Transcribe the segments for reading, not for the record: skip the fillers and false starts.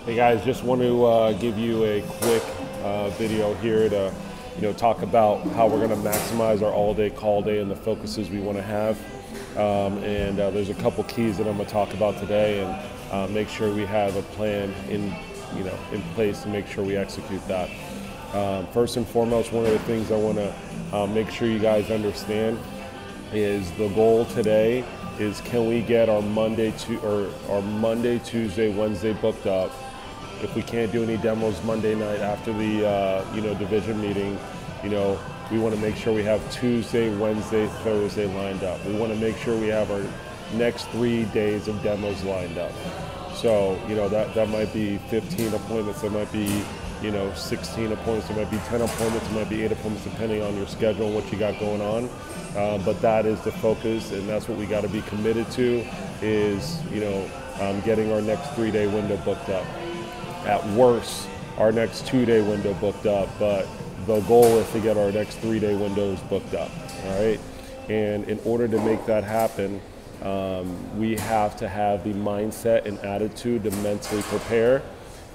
Hey guys, just want to give you a quick video here to talk about how we're going to maximize our all-day call day and the focuses we want to have. There's a couple keys that I'm going to talk about today, and make sure we have a plan in place to make sure we execute that. First and foremost, one of the things I want to make sure you guys understand is the goal today is, can we get our Monday, Tuesday, Wednesday booked up? If we can't do any demos Monday night after the division meeting, we want to make sure we have Tuesday, Wednesday, Thursday lined up. We want to make sure we have our next 3 days of demos lined up. So that might be 15 appointments, that might be 16 appointments, it might be 10 appointments, it might be 8 appointments, depending on your schedule and what you got going on. But that is the focus, and that's what we got to be committed to, is getting our next 3-day window booked up. At worst, our next 2-day window booked up, but the goal is to get our next 3-day windows booked up, all right? And in order to make that happen, we have to have the mindset and attitude to mentally prepare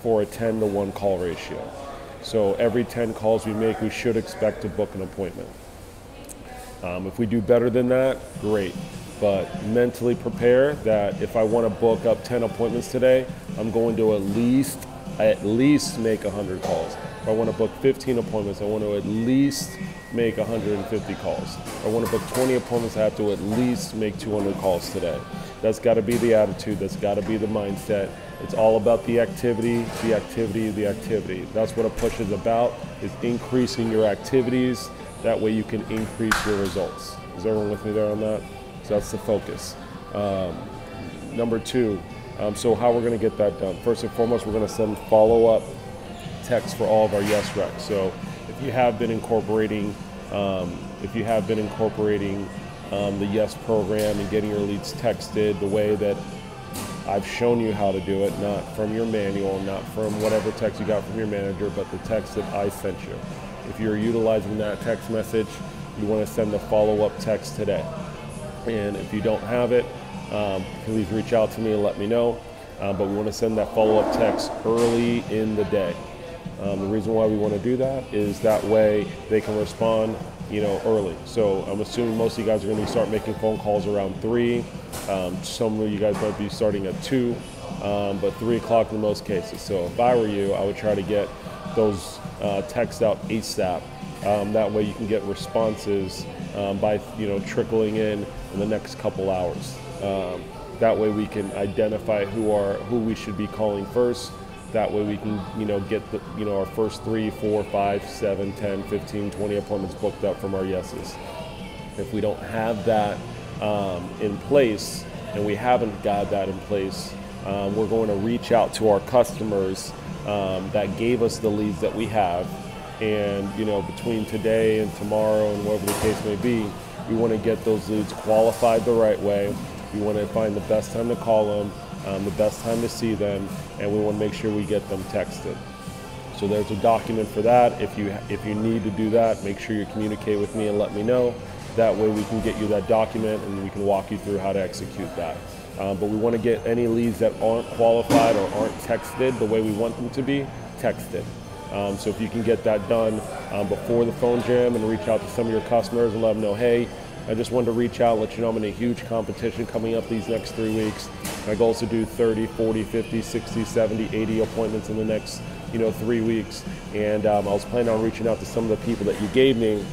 for a 10-to-1 call ratio. So every 10 calls we make, we should expect to book an appointment. If we do better than that, great. But mentally prepare that if I want to book up 10 appointments today, I'm going to at least make 100 calls. If I want to book 15 appointments, I want to at least make 150 calls. If I want to book 20 appointments, I have to at least make 200 calls today. That's got to be the attitude. That's got to be the mindset. It's all about the activity, the activity, the activity. That's what a push is about, is increasing your activities. That way you can increase your results. Is everyone with me there on that? So that's the focus. Number two, so how we're going to get that done. First and foremost, we're going to send follow-up texts for all of our yes recs. So if you have been incorporating, the yes program and getting your leads texted the way that I've shown you how to do it, not from your manual, not from whatever text you got from your manager, but the text that I sent you. If you're utilizing that text message, you want to send the follow-up text today. And if you don't have it, please reach out to me and let me know. But we want to send that follow-up text early in the day. The reason why we want to do that is that way they can respond, early. So I'm assuming most of you guys are going to start making phone calls around 3. Some of you guys might be starting at 2, but 3 o'clock in most cases. So if I were you, I would try to get those texts out ASAP. That way you can get responses by trickling in the next couple hours. That way we can identify who we should be calling first. That way we can get our first 3, 4, 5, 7, 10, 15, 20 appointments booked up from our yeses. If we don't have that in place, and we haven't got that in place, we're going to reach out to our customers that gave us the leads that we have. And between today and tomorrow and whatever the case may be, we want to get those leads qualified the right way. We want to find the best time to call them, the best time to see them, and we want to make sure we get them texted. So there's a document for that. If you need to do that, make sure you communicate with me and let me know. That way we can get you that document and we can walk you through how to execute that. But we want to get any leads that aren't qualified or aren't texted the way we want them to be texted. So if you can get that done before the phone jam and reach out to some of your customers and let them know, hey, I just wanted to reach out and let you know I'm in a huge competition coming up these next 3 weeks. My goal is to do 30, 40, 50, 60, 70, 80 appointments in the next 3 weeks. And I was planning on reaching out to some of the people that you gave me.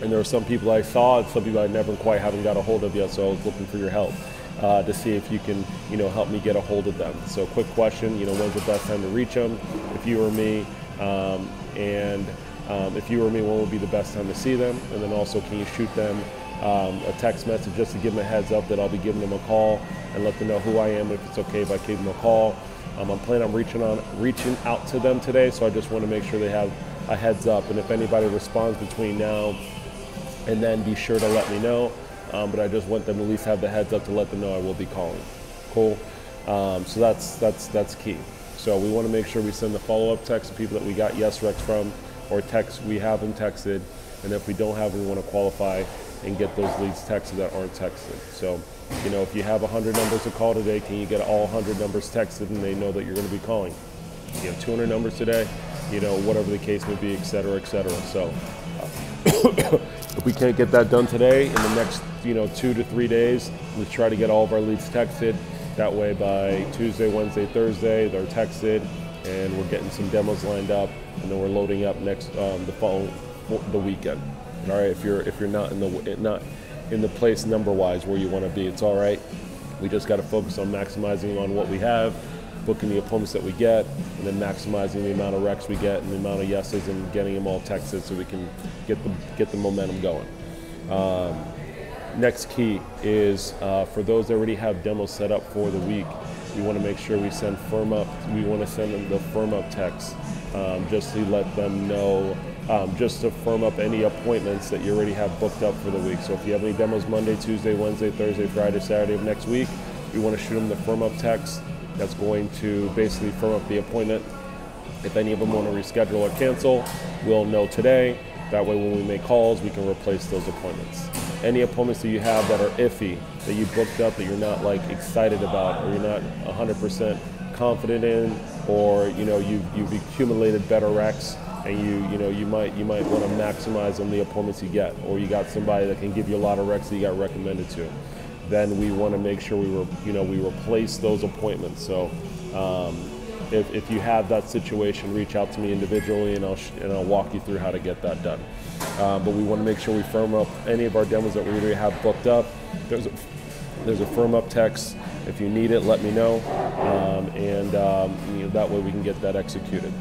And there are some people I saw and some people I never quite haven't got a hold of yet, so I was looking for your help to see if you can help me get a hold of them. So quick question, when's the best time to reach them if you or me? If you or me, when would be the best time to see them? And then also, can you shoot them a text message just to give them a heads up that I'll be giving them a call and let them know who I am, if it's okay if I give them a call. I'm planning on reaching out to them today, so I just want to make sure they have a heads up. And if anybody responds between now and then, be sure to let me know. But I just want them to at least have the heads up to let them know I will be calling. Cool. So that's key. So we want to make sure we send the follow-up text to people that we got yes recs from, or text we have them texted. And if we don't have them, we want to qualify and get those leads texted that aren't texted. So, if you have 100 numbers to call today, can you get all 100 numbers texted and they know that you're going to be calling? you know, 200 numbers today, you know, whatever the case may be, et cetera, et cetera. So if we can't get that done today, in the next, you know, 2 to 3 days, let's try to get all of our leads texted. That way by Tuesday, Wednesday, Thursday, they're texted, and we're getting some demos lined up, and then we're loading up next the weekend. All right, if you're not in the place number-wise where you want to be, it's all right. We just got to focus on maximizing on what we have, booking the appointments that we get, and then maximizing the amount of recs we get and the amount of yeses, and getting them all texted so we can get the momentum going. Next key is for those that already have demos set up for the week, we want to make sure we send firm up. We want to send them the firm up text just to let them know, just to firm up any appointments that you already have booked up for the week. So if you have any demos Monday, Tuesday, Wednesday, Thursday, Friday, Saturday of next week, we want to shoot them the firm up text. That's going to basically firm up the appointment. If any of them want to reschedule or cancel, we'll know today. That way when we make calls, we can replace those appointments. Any appointments that you have that are iffy, that you booked up that you're not like excited about, or you're not 100% confident in, or you know you've accumulated better recs, and you might want to maximize on the appointments you get, or you got somebody that can give you a lot of recs that you got recommended to, then we want to make sure we replace those appointments. So if you have that situation, reach out to me individually, and I'll walk you through how to get that done. But we want to make sure we firm up any of our demos that we already have booked up. There's a firm up text. If you need it, let me know, and that way we can get that executed.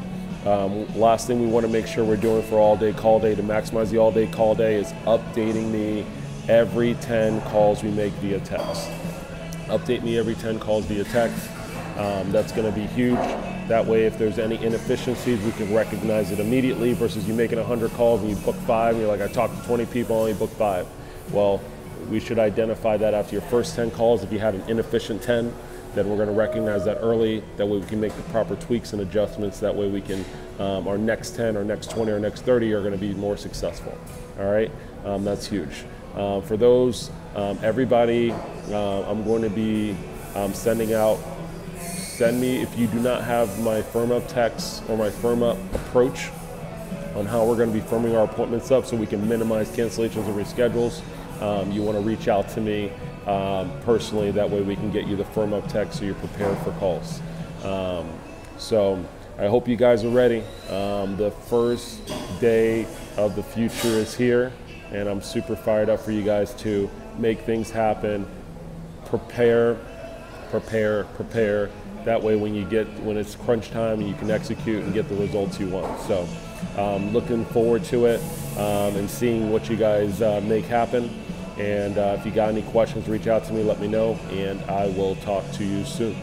Last thing we want to make sure we're doing for all day call day to maximize the all day call day is updating me every 10 calls we make via text. Update me every 10 calls via text. That's going to be huge. That way, if there's any inefficiencies, we can recognize it immediately, versus you making 100 calls and you book 5, and you're like, I talked to 20 people, I only booked 5. Well, we should identify that after your first 10 calls. If you had an inefficient 10, then we're going to recognize that early. That way we can make the proper tweaks and adjustments. That way we can, our next 10, our next 20, our next 30 are going to be more successful. All right, that's huge. For those, everybody, I'm going to be sending out. Send me, if you do not have my firm up text or my firm up approach on how we're going to be firming our appointments up so we can minimize cancellations and reschedules, you want to reach out to me personally. That way we can get you the firm up text so you're prepared for calls. So I hope you guys are ready. The first day of the future is here, and I'm super fired up for you guys to make things happen. Prepare. That way when it's crunch time, and you can execute and get the results you want. So looking forward to it and seeing what you guys make happen. And if you got any questions, reach out to me, let me know, and I will talk to you soon.